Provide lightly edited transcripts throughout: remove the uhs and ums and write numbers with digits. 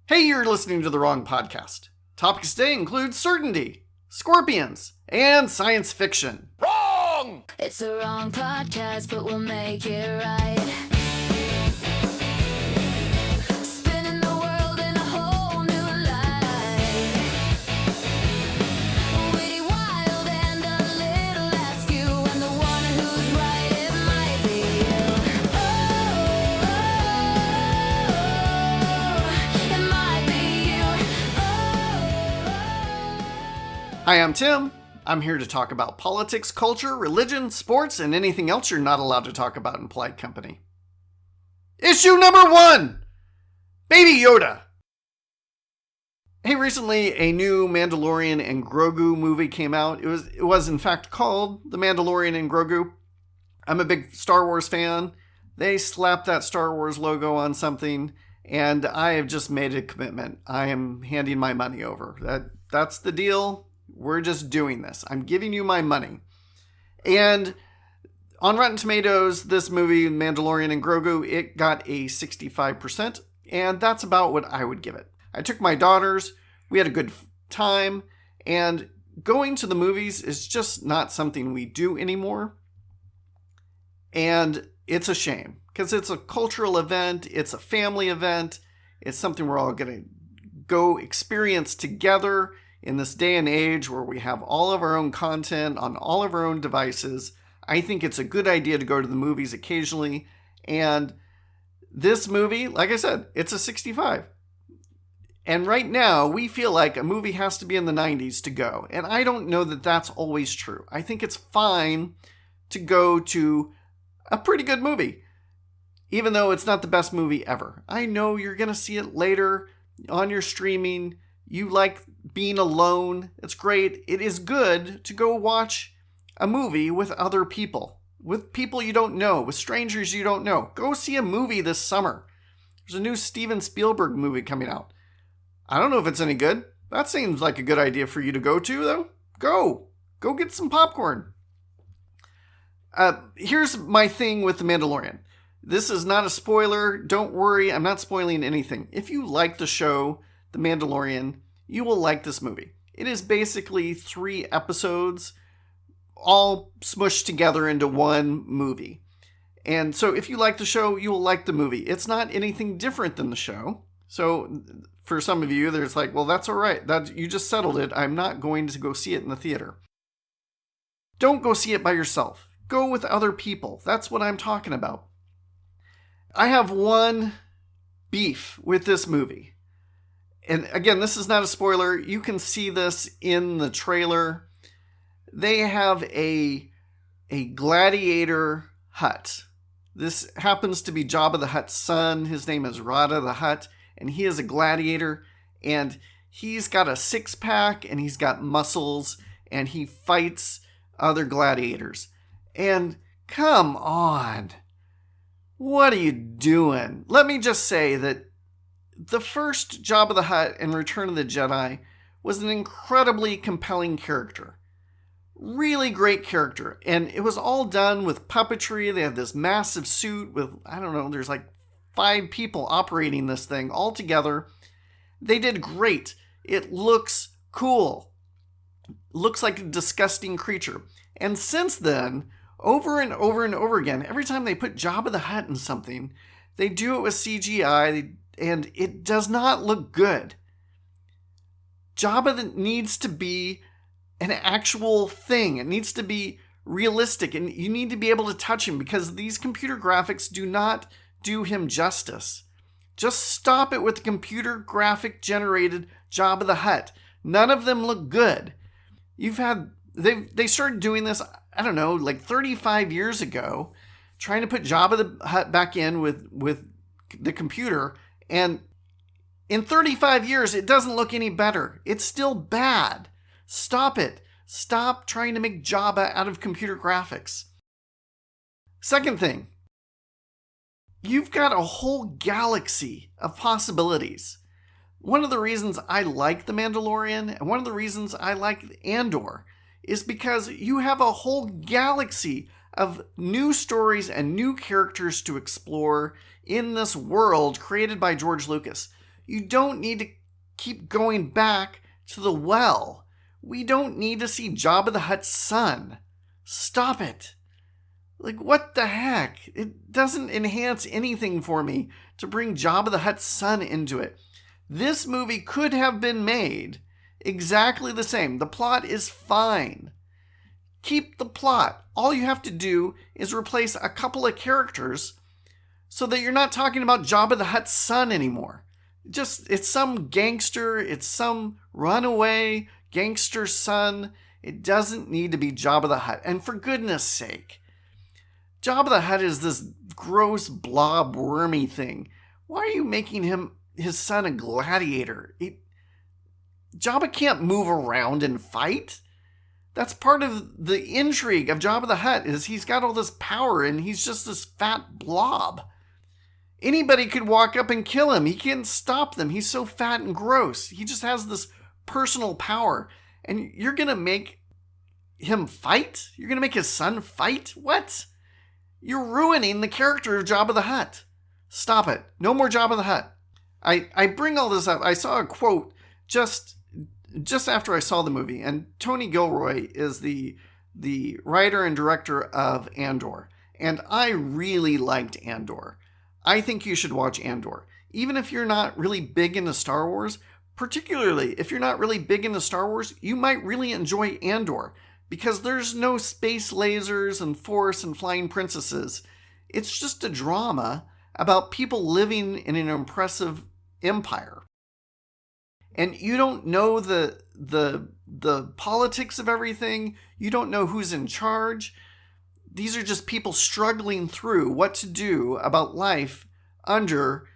Hey, you're listening to the wrong podcast. Topics today include certainty, scorpions, and science fiction. Wrong! It's the wrong podcast, but we'll make it right. Spinning the world in a whole new light. Witty, wild, and a little askew, and the one who's right, it might be you. It might be you. Hi, I'm Tim. I'm here to talk about politics, culture, religion, sports, and anything else you're not allowed to talk about in polite company. Issue number 1! Baby Yoda. Hey, recently a new Mandalorian and Grogu movie came out. It was in fact called The Mandalorian and Grogu. I'm a big Star Wars fan. They slapped that Star Wars logo on something, and I have just made a commitment. I am handing my money over. That's the deal. We're just doing this. I'm giving you my money. And on Rotten Tomatoes, this movie, Mandalorian and Grogu, it got a 65%, and that's about what I would give it. I took my daughters, we had a good time, and going to the movies is just not something we do anymore. And it's a shame, because it's a cultural event, it's a family event, it's something we're all going to go experience together. In this day and age where we have all of our own content on all of our own devices, I think it's a good idea to go to the movies occasionally. And this movie, like I said, it's a 65. And right now, we feel like a movie has to be in the 90s to go. And I don't know that that's always true. I think it's fine to go to a pretty good movie, even though it's not the best movie ever. I know you're going to see it later on your streaming. You like being alone. It's great. It is good to go watch a movie with other people, with people you don't know, with strangers you don't know. Go see a movie this summer. There's a new Steven Spielberg movie coming out. I don't know if it's any good. That seems like a good idea for you to go to, though. Go get some popcorn. Here's my thing with The Mandalorian. This is not a spoiler. Don't worry. I'm not spoiling anything. If you like the show, The Mandalorian, you will like this movie. It is basically 3 episodes all smushed together into one movie. And so if you like the show, you will like the movie. It's not anything different than the show. So for some of you, there's like, well, that's all right. You just settled it. I'm not going to go see it in the theater. Don't go see it by yourself. Go with other people. That's what I'm talking about. I have one beef with this movie. And again, this is not a spoiler. You can see this in the trailer. They have a gladiator hut. This happens to be Jabba the Hutt's son. His name is Rada the Hutt, and he is a gladiator. And he's got a 6-pack, and he's got muscles, and he fights other gladiators. And come on. What are you doing? Let me just say that the first Jabba the Hutt in Return of the Jedi was an incredibly compelling character. Really great character. And it was all done with puppetry. They had this massive suit with, I don't know, there's like 5 people operating this thing all together. They did great. It looks cool. Looks like a disgusting creature. And since then, over and over and over again, every time they put Jabba the Hutt in something, they do it with CGI, and it does not look good. Jabba needs to be an actual thing. It needs to be realistic, and you need to be able to touch him because these computer graphics do not do him justice. Just stop it with the computer graphic generated Jabba the Hutt. None of them look good. They started doing this, I don't know, like 35 years ago, trying to put Jabba the Hutt back in with the computer. And in 35 years, it doesn't look any better. It's still bad. Stop it. Stop trying to make Jabba out of computer graphics. Second thing, you've got a whole galaxy of possibilities. One of the reasons I like The Mandalorian and one of the reasons I like Andor is because you have a whole galaxy of new stories and new characters to explore in this world created by George Lucas. You don't need to keep going back to the well. We don't need to see Jabba the Hutt's son. Stop it. Like, what the heck? It doesn't enhance anything for me to bring Jabba the Hutt's son into it. This movie could have been made exactly the same. The plot is fine. Keep the plot. All you have to do is replace a couple of characters so that you're not talking about Jabba the Hutt's son anymore. It's some gangster, it's some runaway gangster's son. It doesn't need to be Jabba the Hutt. And for goodness sake, Jabba the Hutt is this gross blob wormy thing. Why are you making his son a gladiator? Jabba can't move around and fight. That's part of the intrigue of Jabba the Hutt, is he's got all this power and he's just this fat blob. Anybody could walk up and kill him. He can't stop them. He's so fat and gross. He just has this personal power. And you're going to make him fight? You're going to make his son fight? What? You're ruining the character of Jabba the Hutt. Stop it. No more Jabba the Hutt. I bring all this up. I saw a quote just after I saw the movie, and Tony Gilroy is the writer and director of Andor. And I really liked Andor. I think you should watch Andor. Even if you're not really big into Star Wars, particularly if you're not really big into Star Wars, you might really enjoy Andor, because there's no space lasers and force and flying princesses. It's just a drama about people living in an impressive empire. And you don't know the politics of everything. You don't know who's in charge. These are just people struggling through what to do about life under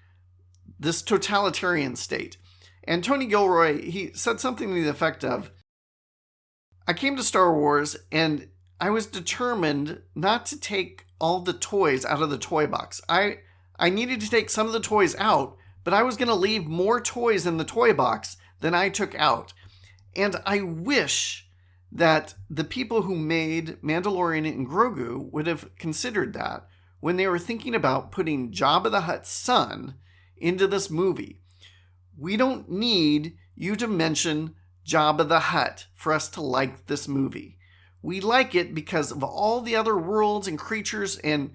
this totalitarian state. And Tony Gilroy, he said something to the effect of, I came to Star Wars and I was determined not to take all the toys out of the toy box. I needed to take some of the toys out, but I was going to leave more toys in the toy box than I took out. And I wish that the people who made Mandalorian and Grogu would have considered that when they were thinking about putting Jabba the Hutt's son into this movie. We don't need you to mention Jabba the Hutt for us to like this movie. We like it because of all the other worlds and creatures and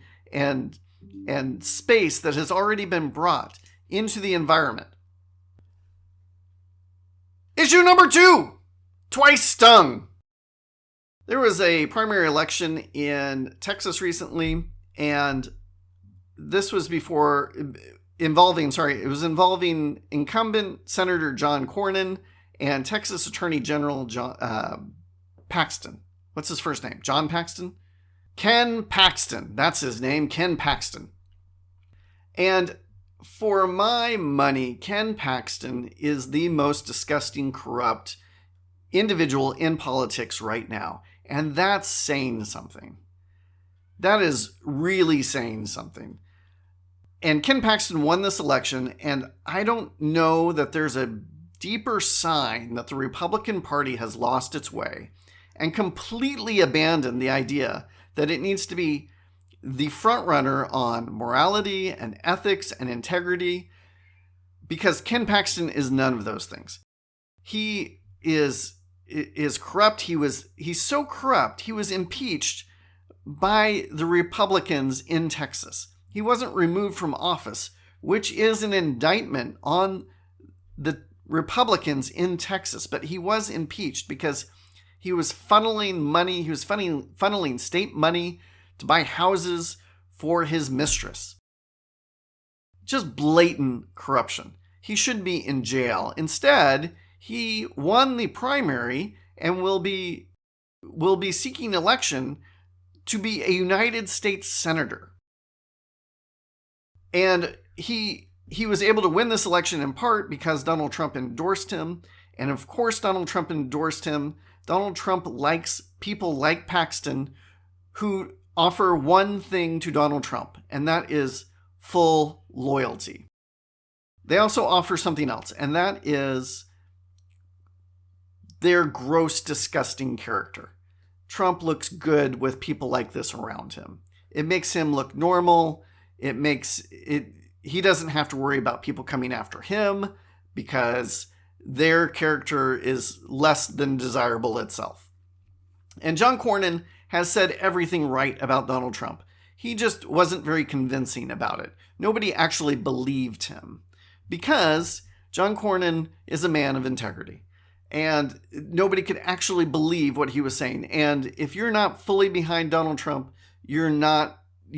space that has already been brought into the environment. Issue number 2, Twice Stung. There was a primary election in Texas recently, and this was involving incumbent Senator John Cornyn and Texas Attorney General John Paxton. What's his first name? John Paxton? Ken Paxton. That's his name, Ken Paxton. And for my money, Ken Paxton is the most disgusting, corrupt individual in politics right now. And that's saying something. That is really saying something. And Ken Paxton won this election, and I don't know that there's a deeper sign that the Republican Party has lost its way and completely abandoned the idea that it needs to be the front runner on morality and ethics and integrity, because Ken Paxton is none of those things. He is corrupt. He's so corrupt, he was impeached by the Republicans in Texas. He wasn't removed from office, which is an indictment on the Republicans in Texas, but he was impeached because he was funneling money. He was funneling state money to buy houses for his mistress. Just blatant corruption. He should be in jail. Instead, he won the primary and will be seeking election to be a United States Senator. And he was able to win this election in part because Donald Trump endorsed him. And of course, Donald Trump endorsed him. Donald Trump likes people like Paxton who offer one thing to Donald Trump, and that is full loyalty. They also offer something else, and that is their gross, disgusting character. Trump looks good with people like this around him. It makes him look normal. He doesn't have to worry about people coming after him because their character is less than desirable itself. And John Cornyn has said everything right about Donald Trump. He just wasn't very convincing about it. Nobody actually believed him because John Cornyn is a man of integrity. And nobody could actually believe what he was saying. And if you're not fully behind Donald Trump, you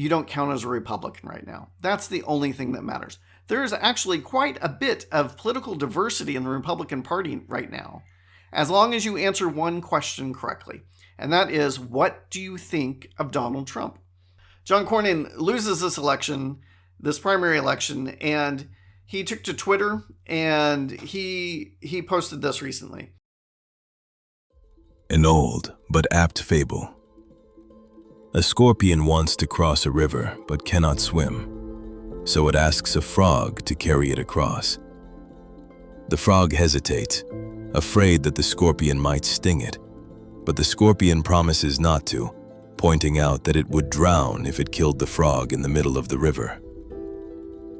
don't count as a Republican right now. That's the only thing that matters. There is actually quite a bit of political diversity in the Republican Party right now, as long as you answer one question correctly. And that is, what do you think of Donald Trump? John Cornyn loses this primary election, and he took to Twitter and he posted this recently. An old but apt fable. A scorpion wants to cross a river but cannot swim, so it asks a frog to carry it across. The frog hesitates, afraid that the scorpion might sting it, but the scorpion promises not to, pointing out that it would drown if it killed the frog in the middle of the river.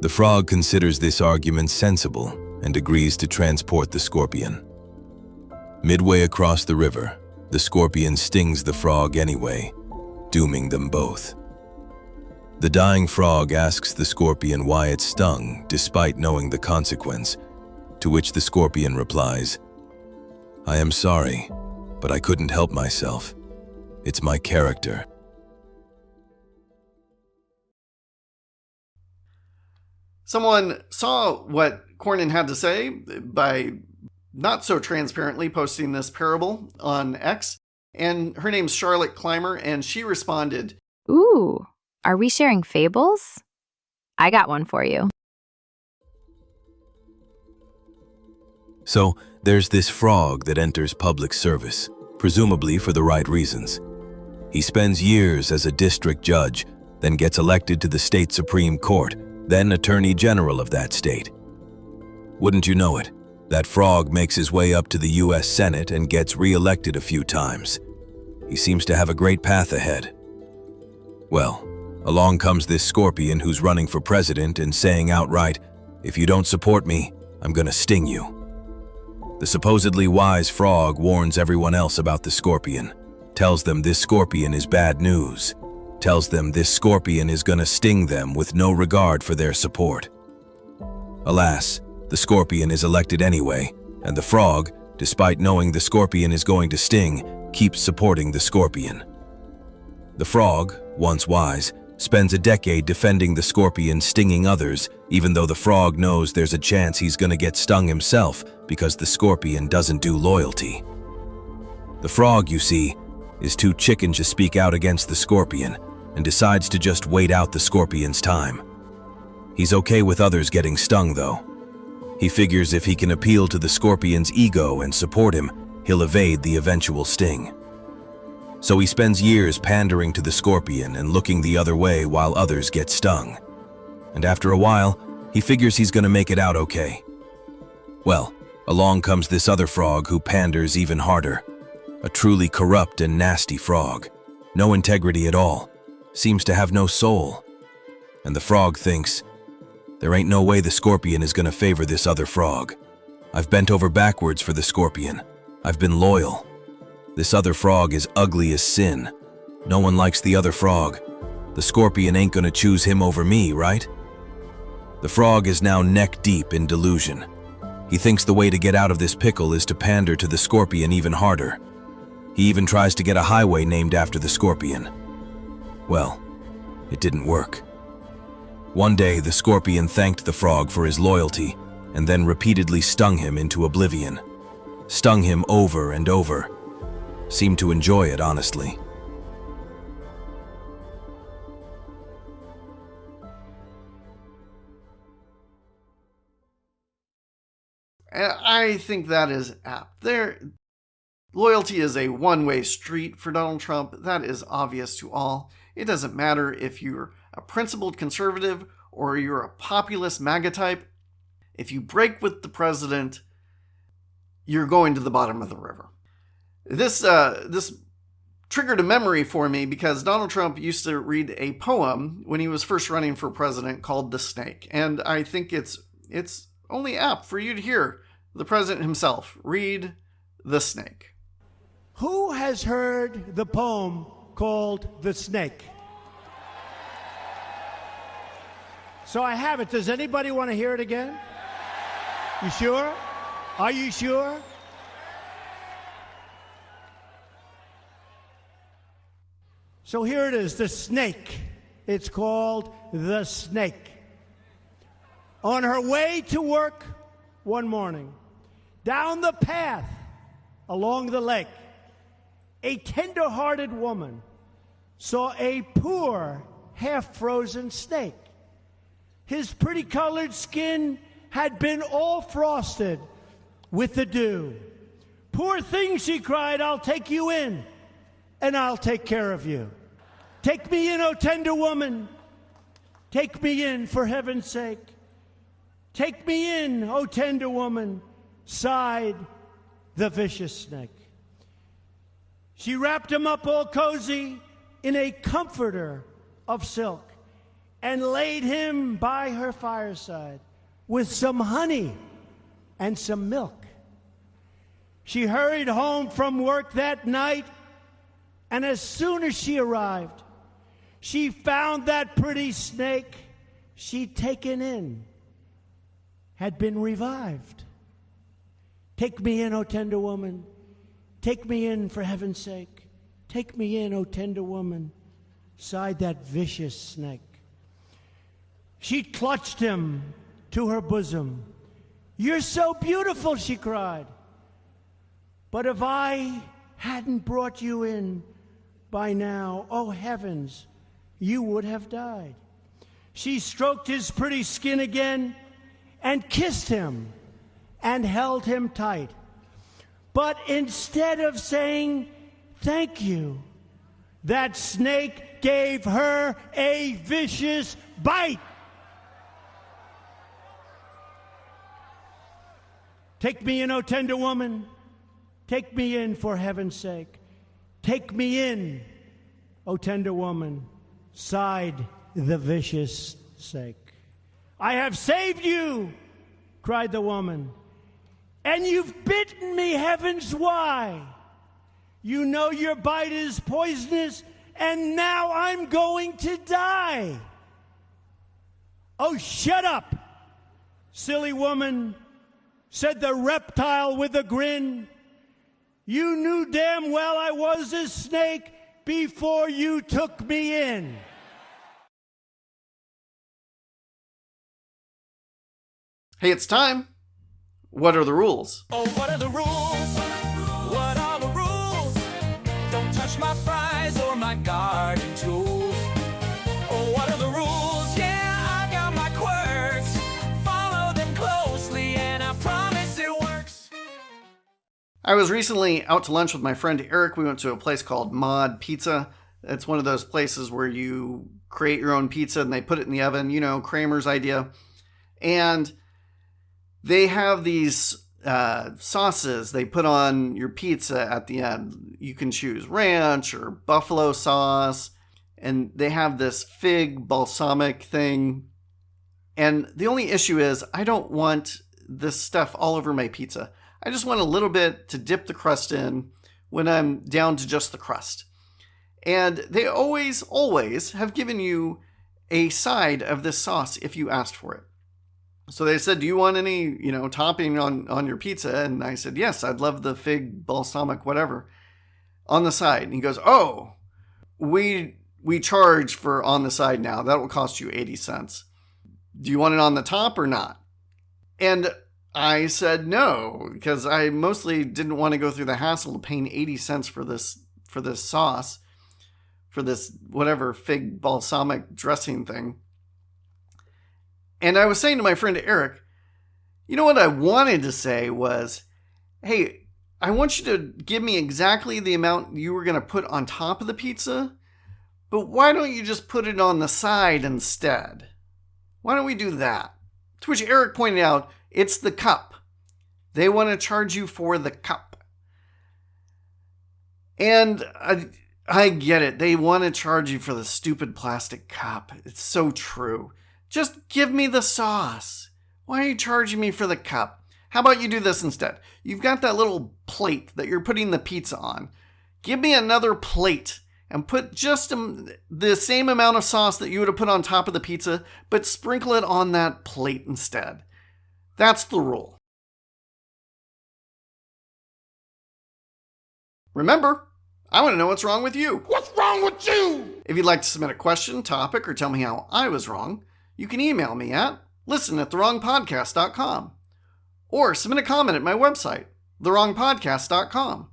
The frog considers this argument sensible and agrees to transport the scorpion. Midway across the river, the scorpion stings the frog anyway, dooming them both. The dying frog asks the scorpion why it stung despite knowing the consequence, to which the scorpion replies, "I am sorry, but I couldn't help myself. It's my character." Someone saw what Cornyn had to say by not so transparently posting this parable on X, and her name's Charlotte Clymer, and she responded, Ooh, are we sharing fables? I got one for you. So, there's this frog that enters public service, presumably for the right reasons. He spends years as a district judge, then gets elected to the state Supreme Court, then Attorney General of that state. Wouldn't you know it, that frog makes his way up to the U.S. Senate and gets re-elected a few times. He seems to have a great path ahead. Well, along comes this scorpion who's running for president and saying outright, "If you don't support me, I'm gonna sting you." The supposedly wise frog warns everyone else about the scorpion, tells them this scorpion is bad news, tells them this scorpion is gonna sting them with no regard for their support. Alas, the scorpion is elected anyway, and the frog, despite knowing the scorpion is going to sting, keeps supporting the scorpion. The frog, once wise, spends a decade defending the scorpion stinging others, even though the frog knows there's a chance he's gonna get stung himself because the scorpion doesn't do loyalty. The frog, you see, is too chicken to speak out against the scorpion and decides to just wait out the scorpion's time. He's okay with others getting stung, though. He figures if he can appeal to the scorpion's ego and support him, he'll evade the eventual sting. So he spends years pandering to the scorpion and looking the other way while others get stung. And after a while, he figures he's gonna make it out okay. Well, along comes this other frog who panders even harder. A truly corrupt and nasty frog. No integrity at all. Seems to have no soul. And the frog thinks, there ain't no way the scorpion is gonna favor this other frog. I've bent over backwards for the scorpion. I've been loyal. This other frog is ugly as sin. No one likes the other frog. The scorpion ain't gonna choose him over me, right? The frog is now neck deep in delusion. He thinks the way to get out of this pickle is to pander to the scorpion even harder. He even tries to get a highway named after the scorpion. Well, it didn't work. One day, the scorpion thanked the frog for his loyalty and then repeatedly stung him into oblivion. Stung him over and over. Seemed to enjoy it, honestly. I think that is apt. Loyalty is a one-way street for Donald Trump. That is obvious to all. It doesn't matter if you're a principled conservative or you're a populist MAGA type. If you break with the president, you're going to the bottom of the river. This triggered a memory for me because Donald Trump used to read a poem when he was first running for president called "The Snake," and I think it's only apt for you to hear the president himself read The Snake. Who has heard the poem called The Snake? So I have it. Does anybody want to hear it again? You sure? Are you sure? So here it is, The Snake. It's called The Snake. On her way to work one morning, down the path along the lake, a tender-hearted woman saw a poor, half-frozen snake. His pretty-colored skin had been all frosted with the dew. "Poor thing," she cried, "I'll take you in, and I'll take care of you. Take me in, O tender woman. Take me in, for heaven's sake. Take me in, O tender woman," sighed the vicious snake. She wrapped him up all cozy in a comforter of silk and laid him by her fireside with some honey and some milk. She hurried home from work that night, and as soon as she arrived, she found that pretty snake she'd taken in had been revived. "Take me in, O tender woman. Take me in, for heaven's sake. Take me in, O tender woman," sighed that vicious snake. She clutched him to her bosom. "You're so beautiful," she cried. "But if I hadn't brought you in by now, oh heavens, you would have died." She stroked his pretty skin again and kissed him and held him tight. But instead of saying thank you, that snake gave her a vicious bite. "Take me in, O tender woman. Take me in, for heaven's sake. Take me in, O tender woman," sighed the vicious snake. "I have saved you," cried the woman, "and you've bitten me, heavens, why? You know your bite is poisonous, and now I'm going to die." "Oh, shut up, silly woman," said the reptile with a grin. "You knew damn well I was a snake before you took me in." Hey, it's time. What are the rules? Oh, what are the rules? What are the rules? Don't touch my fries or my garden tools. Oh, what are the rules? Yeah, I got my quirks. Follow them closely and I promise it works. I was recently out to lunch with my friend Eric. We went to a place called Mod Pizza. It's one of those places where you create your own pizza and they put it in the oven, you know, Kramer's idea. And they have these sauces they put on your pizza at the end. You can choose ranch or buffalo sauce. And they have this fig balsamic thing. And the only issue is I don't want this stuff all over my pizza. I just want a little bit to dip the crust in when I'm down to just the crust. And they always have given you a side of this sauce if you asked for it. So they said, "Do you want any, topping on your pizza?" And I said, "Yes, I'd love the fig balsamic whatever on the side." And he goes, "Oh, we charge for on the side now. That will cost you 80 cents. Do you want it on the top or not?" And I said no, because I mostly didn't want to go through the hassle of paying 80 cents for this sauce, for this whatever fig balsamic dressing thing. And I was saying to my friend Eric, what I wanted to say was, hey, I want you to give me exactly the amount you were going to put on top of the pizza, but why don't you just put it on the side instead? Why don't we do that? To which Eric pointed out, it's the cup. They want to charge you for the cup. And I get it. They want to charge you for the stupid plastic cup. It's so true. Just give me the sauce. Why are you charging me for the cup? How about you do this instead? You've got that little plate that you're putting the pizza on. Give me another plate and put just the same amount of sauce that you would have put on top of the pizza, but sprinkle it on that plate instead. That's the rule. Remember, I want to know what's wrong with you. What's wrong with you? If you'd like to submit a question, topic, or tell me how I was wrong, you can email me at listen@thewrongpodcast.com or submit a comment at my website, thewrongpodcast.com,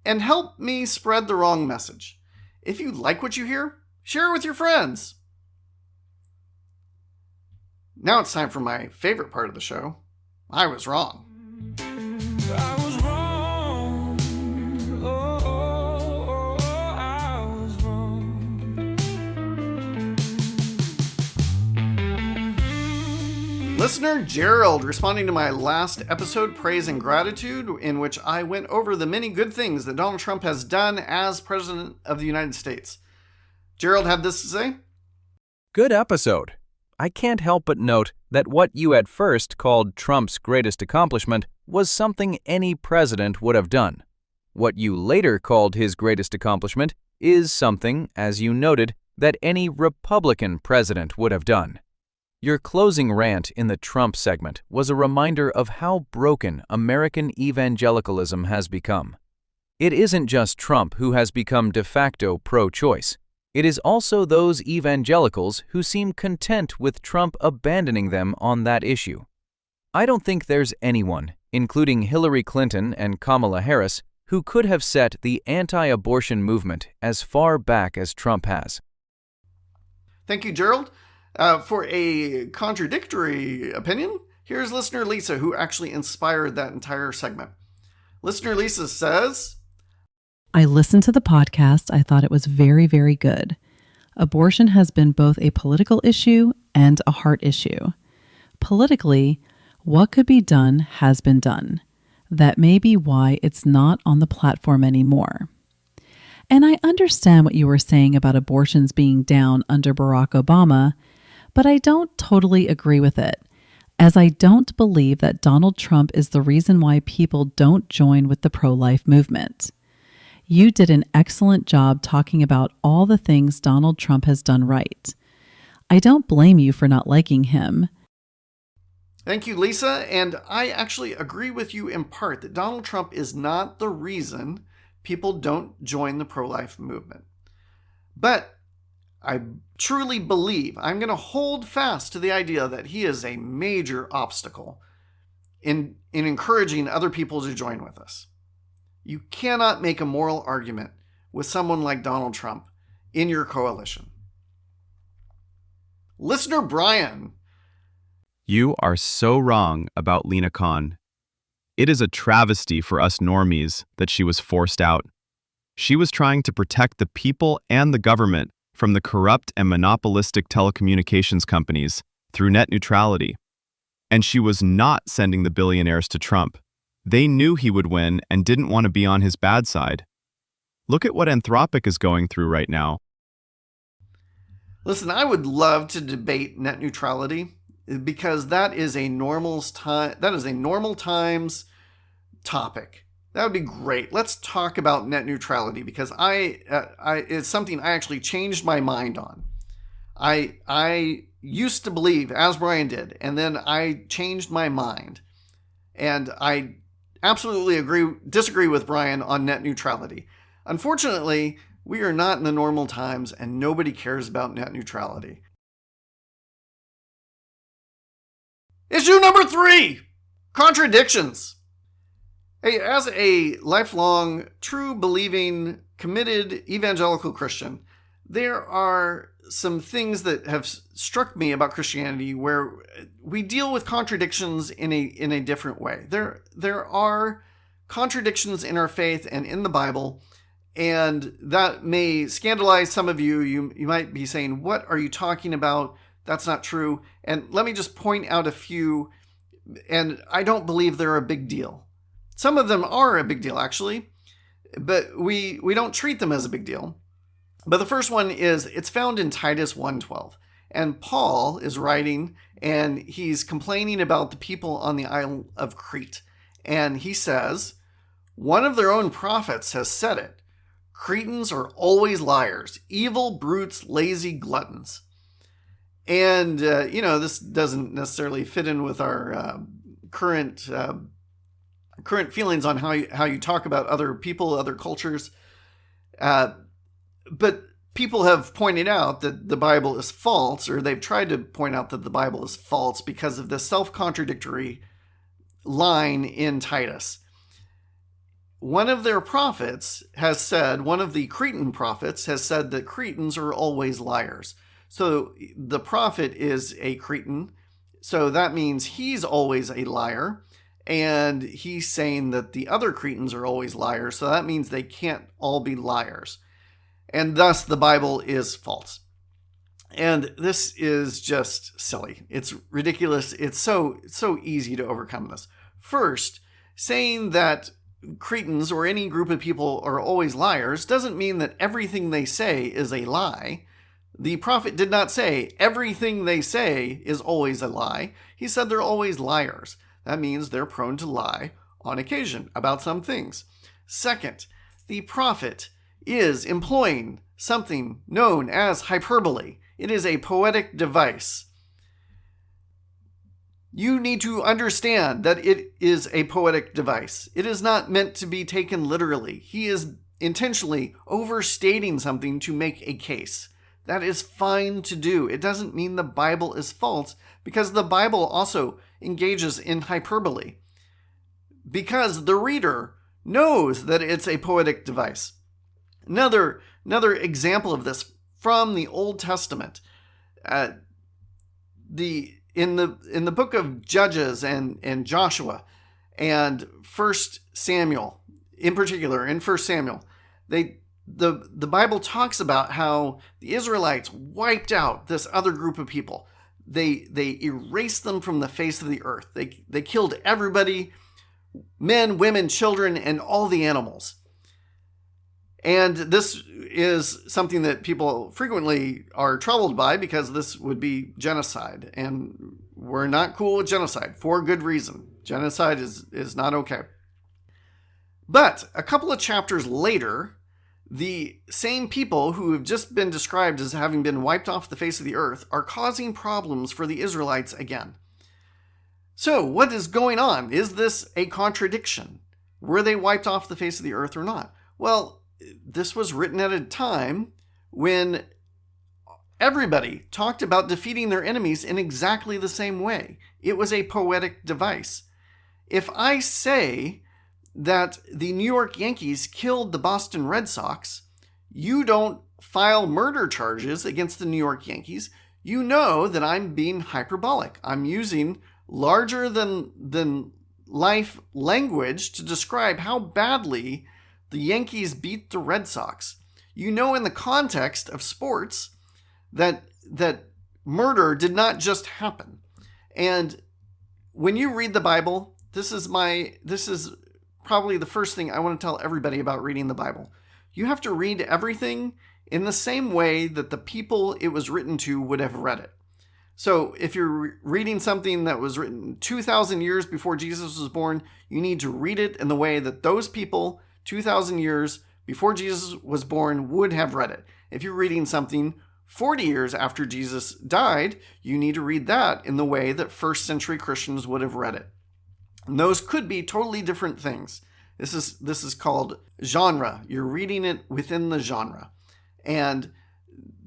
and help me spread the wrong message. If you like what you hear, share it with your friends. Now it's time for my favorite part of the show. I was wrong. I was wrong. Oh, I was wrong. Listener Gerald responding to my last episode, Praise and Gratitude, in which I went over the many good things that Donald Trump has done as President of the United States. Gerald had this to say. Good episode. I can't help but note that what you at first called Trump's greatest accomplishment was something any president would have done. What you later called his greatest accomplishment is something, as you noted, that any Republican president would have done. Your closing rant in the Trump segment was a reminder of how broken American evangelicalism has become. It isn't just Trump who has become de facto pro-choice. It is also those evangelicals who seem content with Trump abandoning them on that issue. I don't think there's anyone, including Hillary Clinton and Kamala Harris, who could have set the anti-abortion movement as far back as Trump has. Thank you, Gerald. For a contradictory opinion, here's listener Lisa, who actually inspired that entire segment. Listener Lisa says, I listened to the podcast. I thought it was very, very good. Abortion has been both a political issue and a heart issue. Politically, what could be done has been done. That may be why it's not on the platform anymore. And I understand what you were saying about abortions being down under Barack Obama, but I don't totally agree with it, as I don't believe that Donald Trump is the reason why people don't join with the pro-life movement. You did an excellent job talking about all the things Donald Trump has done right. I don't blame you for not liking him. Thank you, Lisa. And I actually agree with you in part that Donald Trump is not the reason people don't join the pro-life movement. But I truly believe, I'm going to hold fast to the idea that he is a major obstacle in encouraging other people to join with us. You cannot make a moral argument with someone like Donald Trump in your coalition. Listener Brian. You are so wrong about Lena Khan. It is a travesty for us normies that she was forced out. She was trying to protect the people and the government from the corrupt and monopolistic telecommunications companies through net neutrality. And she was not sending the billionaires to Trump. They knew he would win and didn't want to be on his bad side. Look at what Anthropic is going through right now. Listen, I would love to debate net neutrality because that is a normal times topic. That would be great. Let's talk about net neutrality because it's something I actually changed my mind on. I used to believe, as Brian did, and then I changed my mind. And I absolutely disagree with Brian on net neutrality. Unfortunately, we are not in the normal times and nobody cares about net neutrality. Issue number 3, contradictions. Hey, as a lifelong, true believing, committed evangelical Christian, there are some things that have struck me about Christianity where we deal with contradictions in a different way. There are contradictions in our faith and in the Bible, and that may scandalize some of you. You might be saying, what are you talking about? That's not true. And let me just point out a few, and I don't believe they're a big deal. Some of them are a big deal, actually, but we don't treat them as a big deal. But the first one is, it's found in Titus 1:12. And Paul is writing, and he's complaining about the people on the Isle of Crete. And he says, one of their own prophets has said it. Cretans are always liars, evil brutes, lazy gluttons. And, this doesn't necessarily fit in with our current feelings on how you talk about other people, other cultures. But people have pointed out that the Bible is false, or they've tried to point out that the Bible is false because of the self-contradictory line in Titus. One of their prophets has said, one of the Cretan prophets has said that Cretans are always liars. So the prophet is a Cretan, so that means he's always a liar, and he's saying that the other Cretans are always liars, so that means they can't all be liars. And thus the Bible is false. And this is just silly. It's ridiculous. It's so easy to overcome this. First, saying that Cretans or any group of people are always liars doesn't mean that everything they say is a lie. The prophet did not say everything they say is always a lie. He said they're always liars. That means they're prone to lie on occasion about some things. Second, the prophet is employing something known as hyperbole. It is a poetic device. You need to understand that it is a poetic device. It is not meant to be taken literally. He is intentionally overstating something to make a case. That is fine to do. It doesn't mean the Bible is false, because the Bible also engages in hyperbole, because the reader knows that it's a poetic device. Another example of this from the Old Testament, in the book of Judges and Joshua and 1 Samuel, in particular in 1 Samuel, the Bible talks about how the Israelites wiped out this other group of people. They erased them from the face of the earth. They killed everybody, men, women, children, and all the animals. And this is something that people frequently are troubled by, because this would be genocide. And we're not cool with genocide for good reason. Genocide is not okay. But a couple of chapters later, the same people who have just been described as having been wiped off the face of the earth are causing problems for the Israelites again. So what is going on? Is this a contradiction? Were they wiped off the face of the earth or not? Well, this was written at a time when everybody talked about defeating their enemies in exactly the same way. It was a poetic device. If I say that the New York Yankees killed the Boston Red Sox, you don't file murder charges against the New York Yankees. You know that I'm being hyperbolic. I'm using larger than life language to describe how badly the Yankees beat the Red Sox. You know, in the context of sports, that murder did not just happen. And when you read the Bible, this is probably the first thing I want to tell everybody about reading the Bible. You have to read everything in the same way that the people it was written to would have read it. So if you're reading something that was written 2,000 years before Jesus was born, you need to read it in the way that those people 2,000 years before Jesus was born would have read it. If you're reading something 40 years after Jesus died, you need to read that in the way that first century Christians would have read it. And those could be totally different things. This is called genre. You're reading it within the genre. And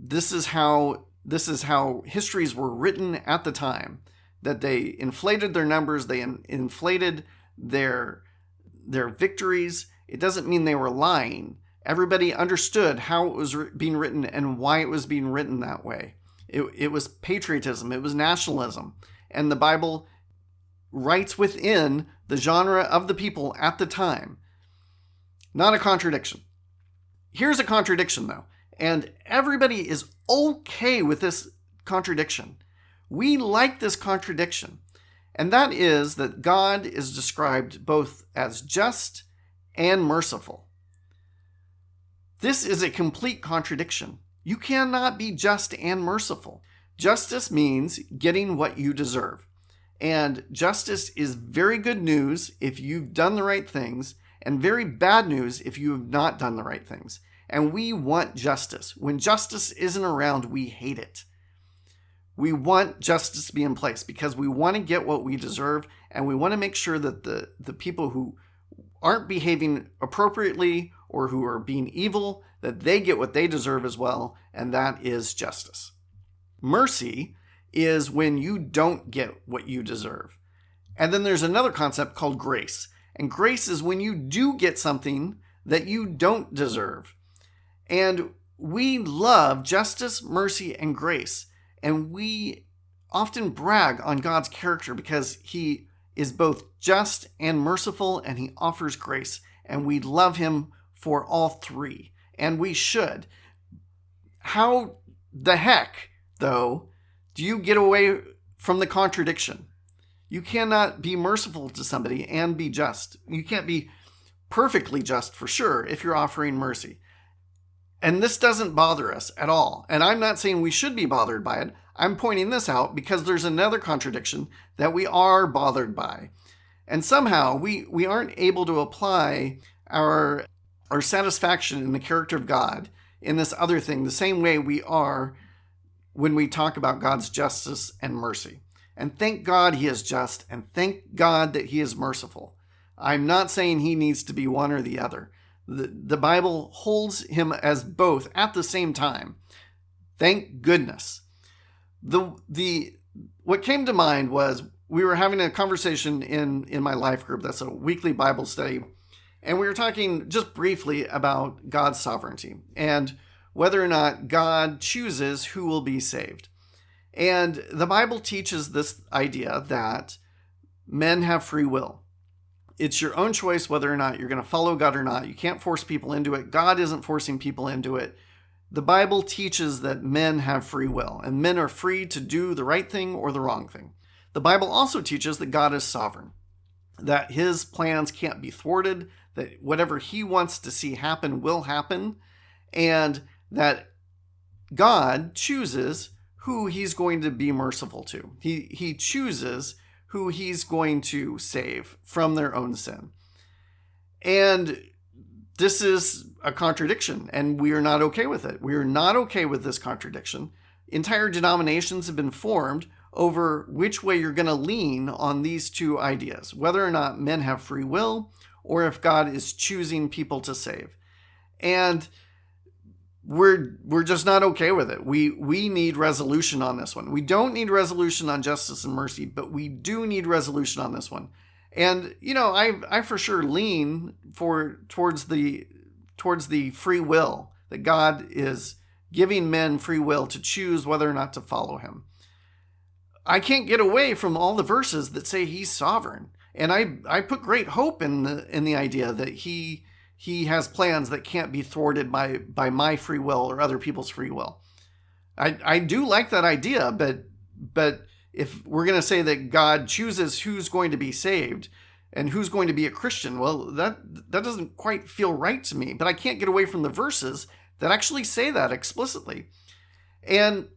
this is how histories were written at the time, that they inflated their numbers, they inflated their victories. It doesn't mean they were lying. Everybody understood how it was being written and why it was being written that way. It was patriotism. It was nationalism. And the Bible writes within the genre of the people at the time. Not a contradiction. Here's a contradiction, though. And everybody is okay with this contradiction. We like this contradiction. And that is that God is described both as just and merciful. This is a complete contradiction. You cannot be just and merciful. Justice means getting what you deserve. And justice is very good news if you've done the right things, and very bad news if you have not done the right things. And we want justice. When justice isn't around, we hate it. We want justice to be in place because we want to get what we deserve, and we want to make sure that the people who aren't behaving appropriately or who are being evil, that they get what they deserve as well, and that is justice. Mercy is when you don't get what you deserve. And then there's another concept called grace. And grace is when you do get something that you don't deserve. And we love justice, mercy, and grace. And we often brag on God's character because he is both just and merciful, and he offers grace. And we love him for all three. And we should. How the heck, though, do you get away from the contradiction? You cannot be merciful to somebody and be just. You can't be perfectly just for sure if you're offering mercy. And this doesn't bother us at all. And I'm not saying we should be bothered by it. I'm pointing this out because there's another contradiction that we are bothered by. And somehow we aren't able to apply our satisfaction in the character of God in this other thing the same way we are when we talk about God's justice and mercy. And thank God he is just, and thank God that he is merciful. I'm not saying he needs to be one or the other. The Bible holds him as both at the same time. Thank goodness. What came to mind was we were having a conversation in my life group. That's a weekly Bible study. And we were talking just briefly about God's sovereignty and whether or not God chooses who will be saved. And the Bible teaches this idea that men have free will. It's your own choice whether or not you're going to follow God or not. You can't force people into it. God isn't forcing people into it. The Bible teaches that men have free will, and men are free to do the right thing or the wrong thing. The Bible also teaches that God is sovereign, that his plans can't be thwarted, that whatever he wants to see happen will happen, and that God chooses who he's going to be merciful to. He chooses who he's going to save from their own sin. And this is a contradiction, and we are not okay with it. We are not okay with this contradiction. Entire denominations have been formed over which way you're going to lean on these two ideas, whether or not men have free will or if God is choosing people to save. And we're just not okay with it. We need resolution on this one. We don't need resolution on justice and mercy, but we do need resolution on this one. And I for sure lean towards the free will, that God is giving men free will to choose whether or not to follow him. I can't get away from all the verses that say he's sovereign, and I put great hope in the idea that he has plans that can't be thwarted by my free will or other people's free will. I do like that idea, but if we're going to say that God chooses who's going to be saved and who's going to be a Christian, well, that doesn't quite feel right to me. But I can't get away from the verses that actually say that explicitly. And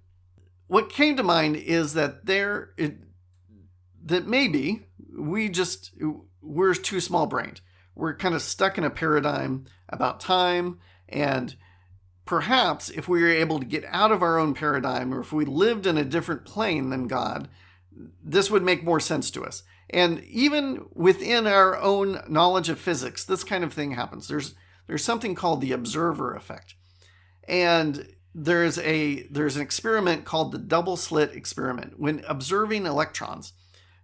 what came to mind is that that maybe we're too small-brained. We're kind of stuck in a paradigm about time, and perhaps if we were able to get out of our own paradigm, or if we lived in a different plane than God, this would make more sense to us. And even within our own knowledge of physics, this kind of thing happens. There's something called the observer effect. And there's an experiment called the double slit experiment. When observing electrons,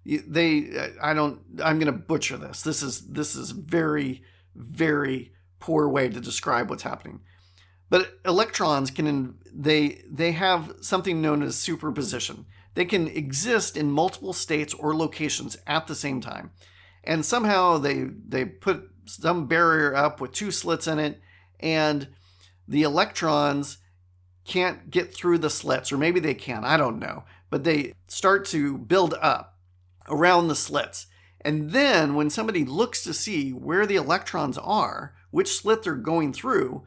I'm going to butcher this. This is very, very poor way to describe what's happening. But electrons they have something known as superposition. They can exist in multiple states or locations at the same time. And somehow they put some barrier up with two slits in it, and the electrons can't get through the slits, or maybe they can, I don't know. But they start to build up around the slits. And then when somebody looks to see where the electrons are, which slit they're going through,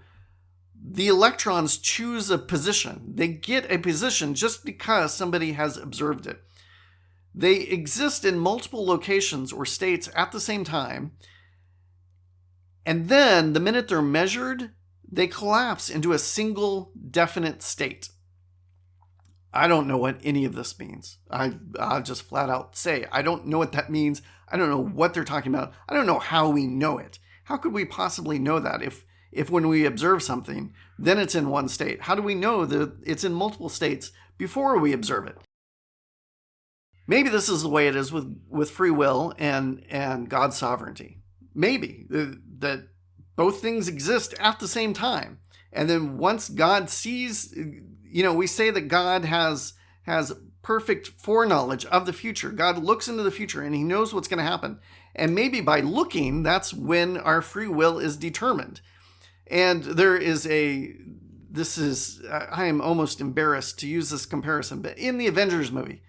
the electrons choose a position. They get a position just because somebody has observed it. They exist in multiple locations or states at the same time. And then the minute they're measured, they collapse into a single definite state. I don't know what any of this means. I'll just flat out say, I don't know what that means. I don't know what they're talking about. I don't know how we know it. How could we possibly know that if when we observe something, then it's in one state? How do we know that it's in multiple states before we observe it? Maybe this is the way it is with free will and God's sovereignty. Maybe that both things exist at the same time. And then once God sees, we say that God has perfect foreknowledge of the future. God looks into the future and he knows what's going to happen. And maybe by looking, that's when our free will is determined. And I am almost embarrassed to use this comparison, but in the Avengers movie,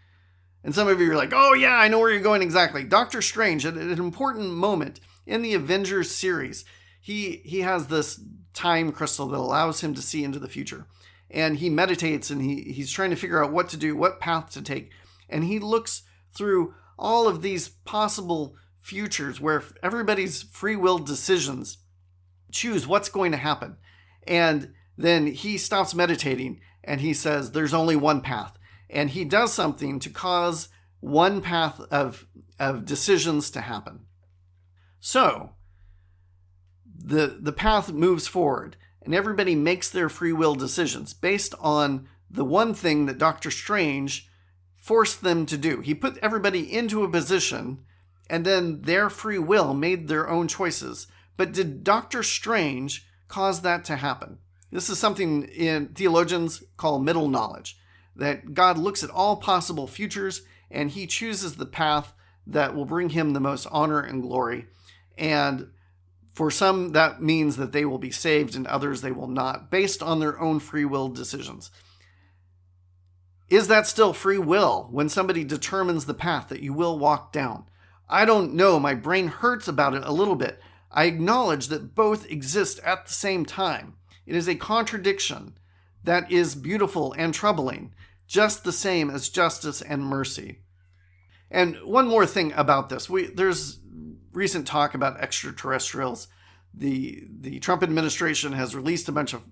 and some of you are like, oh yeah, I know where you're going exactly. Doctor Strange, at an important moment in the Avengers series, he has this time crystal that allows him to see into the future. And he meditates and he's trying to figure out what to do, what path to take. And he looks through all of these possible futures where everybody's free will decisions choose what's going to happen. And then he stops meditating and he says, there's only one path. And he does something to cause one path of decisions to happen. So the path moves forward and everybody makes their free will decisions based on the one thing that Doctor Strange forced them to do. He put everybody into a position and then their free will made their own choices. But did Doctor Strange cause that to happen? This is something theologians call middle knowledge, that God looks at all possible futures and he chooses the path that will bring him the most honor and glory. And for some, that means that they will be saved and others they will not, based on their own free will decisions. Is that still free will when somebody determines the path that you will walk down? I don't know. My brain hurts about it a little bit. I acknowledge that both exist at the same time. It is a contradiction that is beautiful and troubling, just the same as justice and mercy. And one more thing about this. There's recent talk about extraterrestrials. The Trump administration has released a bunch of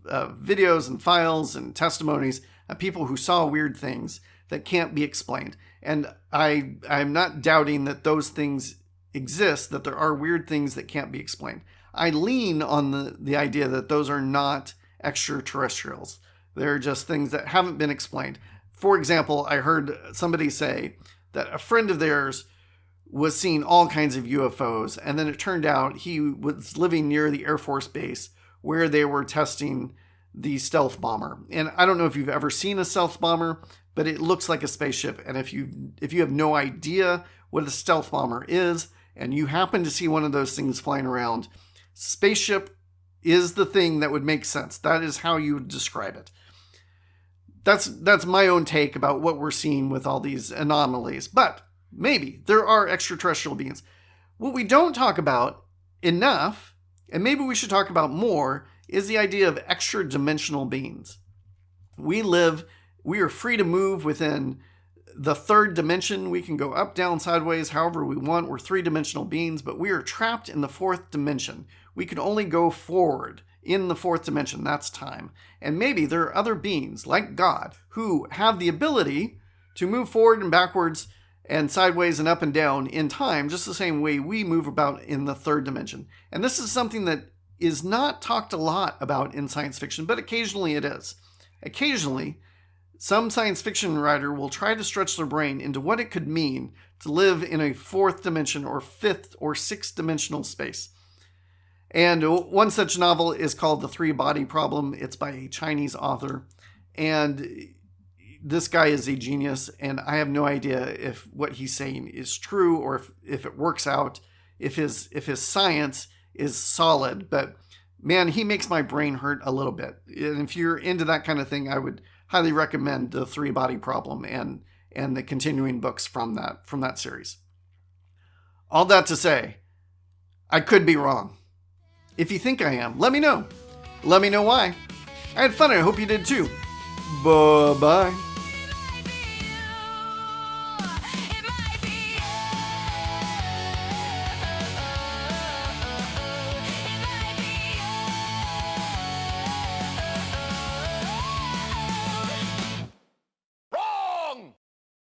videos and files and testimonies of people who saw weird things that can't be explained. And I'm not doubting that those things exist, that there are weird things that can't be explained. I lean on the idea that those are not extraterrestrials. They're just things that haven't been explained. For example, I heard somebody say that a friend of theirs was seeing all kinds of UFOs, and then it turned out he was living near the Air Force Base where they were testing the stealth bomber. And I don't know if you've ever seen a stealth bomber, but it looks like a spaceship. And if you have no idea what a stealth bomber is, and you happen to see one of those things flying around, spaceship is the thing that would make sense. That is how you would describe it. That's my own take about what we're seeing with all these anomalies. But maybe there are extraterrestrial beings. What we don't talk about enough, and maybe we should talk about more, is the idea of extra-dimensional beings. We are free to move within the third dimension. We can go up, down, sideways, however we want. We're three-dimensional beings, but we are trapped in the fourth dimension. We can only go forward in the fourth dimension. That's time. And maybe there are other beings, like God, who have the ability to move forward and backwards and sideways and up and down in time, just the same way we move about in the third dimension. And this is something that is not talked a lot about in science fiction, but occasionally it is. Occasionally, some science fiction writer will try to stretch their brain into what it could mean to live in a fourth dimension or fifth or sixth dimensional space. And one such novel is called The Three-Body Problem. It's by a Chinese author. And this guy is a genius, and I have no idea if what he's saying is true or if it works out, if his science is solid. But man, he makes my brain hurt a little bit. And if you're into that kind of thing, I would highly recommend The Three-Body Problem and the continuing books from that series. All that to say, I could be wrong. If you think I am, let me know. Let me know why. I had fun. I hope you did too. Bye-bye.